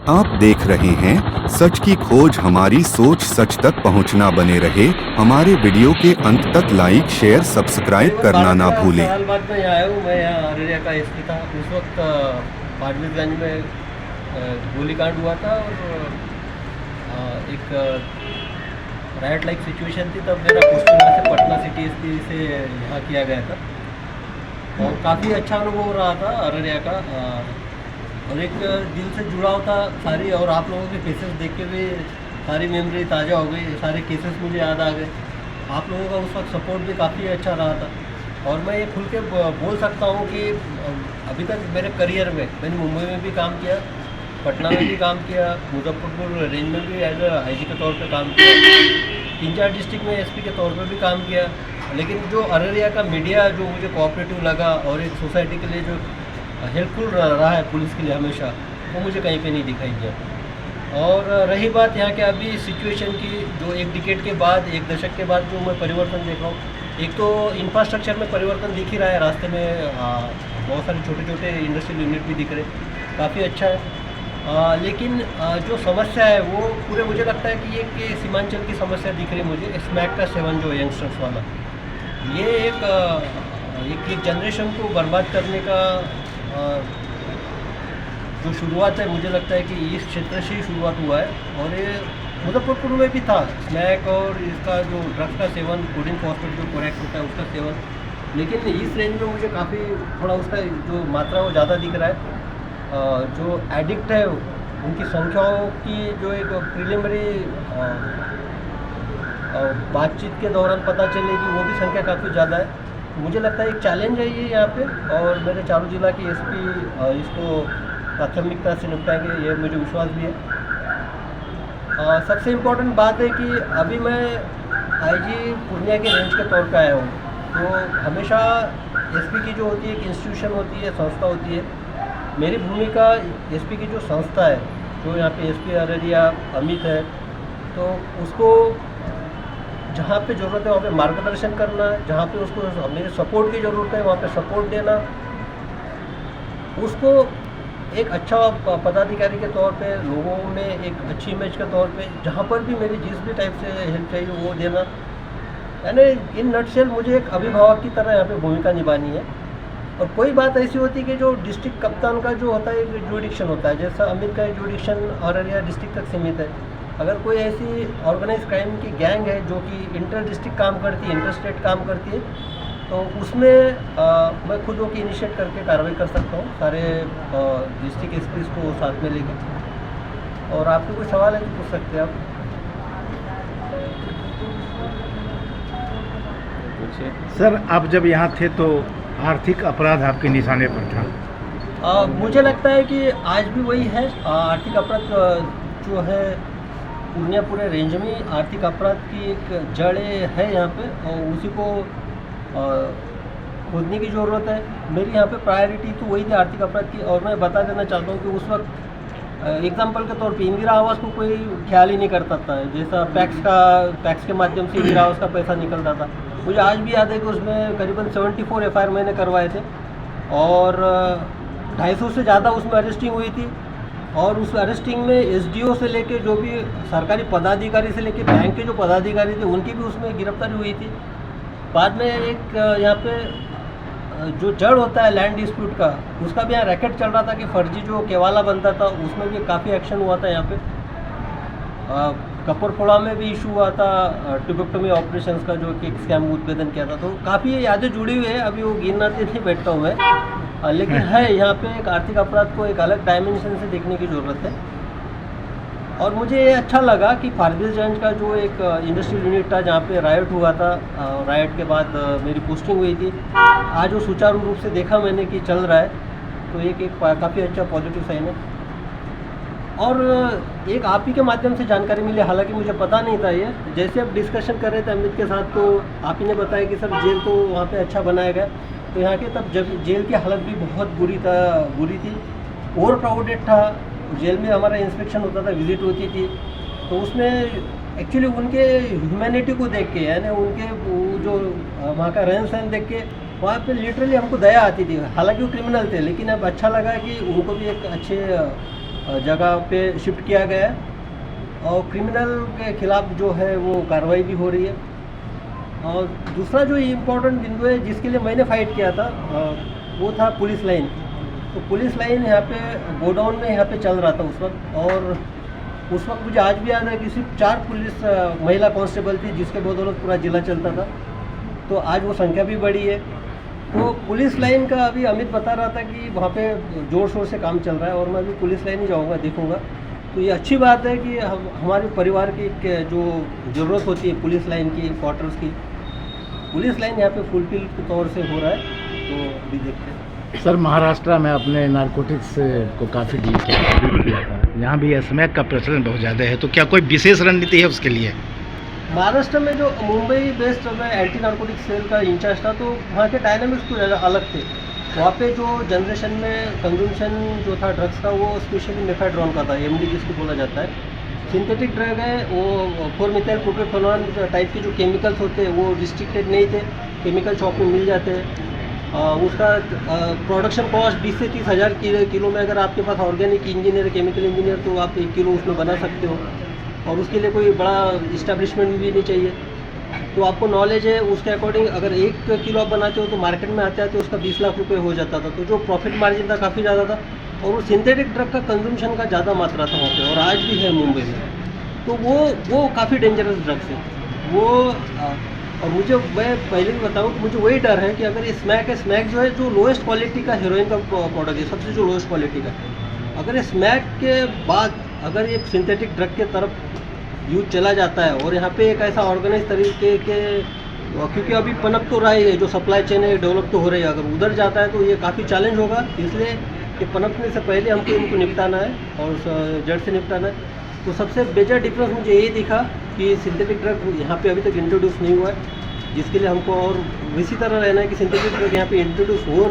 आप देख रहे हैं सच की खोज, हमारी सोच सच तक पहुंचना। बने रहे हमारे वीडियो के अंत तक। लाइक, शेयर, सब्सक्राइब करीबन करना ना 12 भूलें। साल बाद मैं यहाँ आया हूँ। मैं यहाँ अररिया का एसपी था। उस वक्त फारबिसगंज में गोलीकांड हुआ था और एक राइट लाइक सिचुएशन थी। तब मेरा पोस्टिंग यहाँ से पटना सिटी एसपी से यहाँ किया गया था और काफ़ी अच्छा अनुभव रहा था अररिया का। और एक दिल से जुड़ाव था सारी, और आप लोगों के केसेस देख के भी सारी मेमोरी ताज़ा हो गई। सारे केसेस मुझे याद आ गए। आप लोगों का उस वक्त सपोर्ट भी काफ़ी अच्छा रहा था और मैं ये खुल के बोल सकता हूँ कि अभी तक मेरे करियर में मैंने मुंबई में भी काम किया, पटना में भी काम किया, मुजफ्फरपुर रेंज में भी एज आईजी के तौर पे काम किया, 3-4 डिस्ट्रिक्ट में एसपी के तौर पे भी काम किया। लेकिन जो अररिया का मीडिया जो मुझे कोऑपरेटिव लगा और एक सोसाइटी के लिए जो हेल्पफुल रहा है पुलिस के लिए हमेशा, वो मुझे कहीं पे नहीं दिखाई दिया। और रही बात यहाँ के अभी सिचुएशन की, जो एक डिकेड के बाद, एक दशक के बाद जो मैं परिवर्तन देख रहा हूँ, एक तो इंफ्रास्ट्रक्चर में परिवर्तन दिख ही रहा है। रास्ते में बहुत सारे छोटे छोटे इंडस्ट्रियल यूनिट भी दिख रहे, काफ़ी अच्छा है। लेकिन जो समस्या है वो पूरे, मुझे लगता है कि ये कि सीमांचल की समस्या दिख रही है मुझे। स्मैक का सेवन जो यंगस्टर्स वाला, ये एक जनरेशन को बर्बाद करने का जो शुरुआत है, मुझे लगता है कि इस क्षेत्र से ही शुरुआत हुआ है। और ये मुजफ्फरपुर में भी था स्मैक और इसका जो ड्रग्स का सेवन, कोडिन फॉस्फेट जो कोरैक्स होता है उसका सेवन। लेकिन इस रेंज में मुझे काफ़ी थोड़ा उसका जो मात्रा वो ज़्यादा दिख रहा है। जो एडिक्ट है उनकी संख्याओं की जो एक प्रिलिमिनरी बातचीत के दौरान पता चलेगी, वो भी संख्या काफ़ी ज़्यादा है। मुझे लगता है एक चैलेंज है ये यहाँ पे, और मेरे चारों जिला के एसपी इसको प्राथमिकता से निपटाएंगे, ये मुझे विश्वास भी है। सबसे इम्पोर्टेंट बात है कि अभी मैं आईजी पूर्णिया के रेंज के तौर पे आया हूँ, तो हमेशा एसपी की जो होती है एक इंस्टीट्यूशन होती है, संस्था होती है। मेरी भूमिका एसपी की जो संस्था है, जो यहाँ पे एसपी अररिया अमित है, तो उसको जहाँ पे ज़रूरत है वहाँ पे मार्गदर्शन करना, जहाँ पे उसको मेरे सपोर्ट की ज़रूरत है वहाँ पे सपोर्ट देना, उसको एक अच्छा पदाधिकारी के तौर पे, लोगों में एक अच्छी इमेज के तौर पे, जहाँ पर भी मेरी जिस भी टाइप से हेल्प चाहिए वो देना। यानी इन नटशेल मुझे एक अभिभावक की तरह यहाँ पे भूमिका निभानी है। और कोई बात ऐसी होती है कि जो डिस्ट्रिक्ट कप्तान का जो होता है एक जुडिक्शन होता है, जैसा अमित का जुडिक्शन अररिया डिस्ट्रिक्ट तक सीमित है। अगर कोई ऐसी ऑर्गेनाइज क्राइम की गैंग है जो कि इंटर डिस्ट्रिक्ट काम करती है, इंटर स्टेट काम करती है, तो उसमें मैं खुद होकर इनिशिएट करके कार्रवाई कर सकता हूँ, सारे डिस्ट्रिक्ट एसपीज को साथ में लेकर। और आपके कोई सवाल है तो पूछ सकते हैं आप। सर, आप जब यहाँ थे तो आर्थिक अपराध आपके निशाने पर था। मुझे लगता है कि आज भी वही है। आर्थिक अपराध जो है पूर्णिया पूरे रेंज में आर्थिक अपराध की एक जड़ है यहाँ पे, और उसी को खोदने की ज़रूरत है। मेरी यहाँ पे प्रायोरिटी तो वही थी आर्थिक अपराध की। और मैं बता देना चाहता हूँ कि उस वक्त एग्जाम्पल के तौर पे इंदिरा आवास को कोई ख्याल ही नहीं करता था। जैसा पैक्स के माध्यम से इंदिरा आवास का पैसा निकलता था, मुझे आज भी याद है कि उसमें करीबन 74 एफआईआर मैंने करवाए थे और 250 से ज़्यादा उसमें अरेस्टिंग हुई थी। और उस अरेस्टिंग में एसडीओ से लेके जो भी सरकारी पदाधिकारी से लेके बैंक के जो पदाधिकारी थे उनकी भी उसमें गिरफ्तारी हुई थी। बाद में एक यहाँ पे जो जड़ होता है लैंड डिस्प्यूट का, उसका भी यहाँ रैकेट चल रहा था कि फर्जी जो केवाला बनता था, उसमें भी काफ़ी एक्शन हुआ था यहाँ पे। कपूरथला में भी इशू हुआ था ट्यूबेक्टोमी ऑपरेशंस का, जो कि एक स्कैम उद्भेदन किया था। तो काफ़ी यादें जुड़ी हुई है, अभी वो गिननाते नहीं बैठता हूँ मैं। लेकिन है यहाँ पे एक आर्थिक अपराध को एक अलग डायमेंशन से देखने की ज़रूरत है। और मुझे ये अच्छा लगा कि फारबिसगंज का जो एक इंडस्ट्रियल यूनिट था जहाँ पे रायट हुआ था, रायट के बाद मेरी पोस्टिंग हुई थी, आज वो सुचारू रूप से देखा मैंने कि चल रहा है, तो एक काफ़ी अच्छा पॉजिटिव साइन है। और एक आप ही के माध्यम से जानकारी मिली, हालांकि मुझे पता नहीं था ये। जैसे अब डिस्कशन कर रहे थे अमित के साथ, तो आप ही ने बताया कि सर जेल तो वहाँ पे अच्छा बनाया गया। तो यहाँ के तब जब जेल की हालत भी बहुत बुरी थी, ओवर क्राउडेड था। जेल में हमारा इंस्पेक्शन होता था, विजिट होती थी, तो उसमें एक्चुअली उनके ह्यूमैनिटी को देख के, यानी उनके वो जो वहाँ का रहन सहन देख के, वहाँ पे लिटरली हमको दया आती थी। हालांकि वो क्रिमिनल थे, लेकिन अब अच्छा लगा कि उनको भी एक अच्छे जगह पे शिफ्ट किया गया है और क्रिमिनल के खिलाफ जो है वो कार्रवाई भी हो रही है। और दूसरा जो इम्पोर्टेंट बिंदु है जिसके लिए मैंने फ़ाइट किया था वो था पुलिस लाइन। तो पुलिस लाइन यहाँ पे गोडाउन में यहाँ पे चल रहा था उस वक्त, और उस वक्त मुझे आज भी याद है कि सिर्फ 4 पुलिस महिला कांस्टेबल थी जिसके बदौलत पूरा जिला चलता था। तो आज वो संख्या भी बढ़ी है। तो पुलिस लाइन का अभी अमित बता रहा था कि वहाँ पे ज़ोर शोर से काम चल रहा है, और मैं अभी पुलिस लाइन ही जाऊँगा, देखूँगा। तो ये अच्छी बात है कि हमारे परिवार की जो ज़रूरत होती है पुलिस लाइन की, क्वार्टर्स की, पुलिस लाइन यहाँ पे फुलफिल के तौर से हो रहा है। तो अभी देखते हैं। सर, महाराष्ट्र में आपने नारकोटिक्स को काफ़ी डील किया था, यहाँ भी स्मैक का प्रचलन बहुत ज़्यादा है, तो क्या कोई विशेष रणनीति है उसके लिए? महाराष्ट्र में जो मुंबई बेस्ड में एंटी नार्कोटिक सेल का इंचार्ज था, तो वहाँ के डायनामिक्स कुछ अलग थे। वहाँ पे जो जनरेशन में कंजम्पशन जो था ड्रग्स का, वो स्पेशली मेफेड्रॉन का था, एमडी जिसको बोला जाता है। सिंथेटिक ड्रग है वो 4-मेथिल प्रोपेनॉल टाइप के जो केमिकल्स होते हैं वो रिस्ट्रिक्टेड नहीं थे, केमिकल शॉप में मिल जाते हैं। उसका प्रोडक्शन कॉस्ट 20 से 30 हज़ार किलो में, अगर आपके पास ऑर्गेनिक इंजीनियर, केमिकल इंजीनियर, तो आप 1 किलो उसमें बना सकते हो, और उसके लिए कोई बड़ा इस्टेब्लिशमेंट भी नहीं चाहिए। तो आपको नॉलेज है उसके अकॉर्डिंग, अगर 1 किलो आप बनाते हो तो मार्केट में आते आते उसका 20 लाख रुपए हो जाता था। तो जो प्रॉफिट मार्जिन था काफ़ी ज़्यादा था, और वो सिंथेटिक ड्रग का कंजम्पशन का ज़्यादा मात्रा था वहाँ पे, और आज भी है मुंबई में। तो वो काफ़ी डेंजरस ड्रग्स है वो। और मुझे, मैं पहले भी बताऊँ, मुझे वही डर है कि अगर ये स्मैक है, स्मैक जो है जो लोएस्ट क्वालिटी का हीरोइन का प्रोडक्ट है, सबसे जो लोएस्ट क्वालिटी का, अगर ये स्मैक के बाद अगर ये सिंथेटिक ड्रग के तरफ यूज चला जाता है, और यहाँ पे एक ऐसा ऑर्गेनाइज तरीके के, क्योंकि अभी पनप तो रहा ही है, जो सप्लाई चेन है डेवलप तो हो रही है, अगर उधर जाता है तो ये काफ़ी चैलेंज होगा। इसलिए कि पनपने से पहले हमको इनको निपटाना है और जड़ से निपटाना है। तो सबसे मेजर डिफरेंस मुझे ये दिखा कि सिंथेटिक ड्रग यहाँ पे अभी तक इंट्रोड्यूस नहीं हुआ है, जिसके लिए हमको और इसी तरह रहना है कि सिंथेटिक ड्रग यहाँ पे इंट्रोड्यूस हो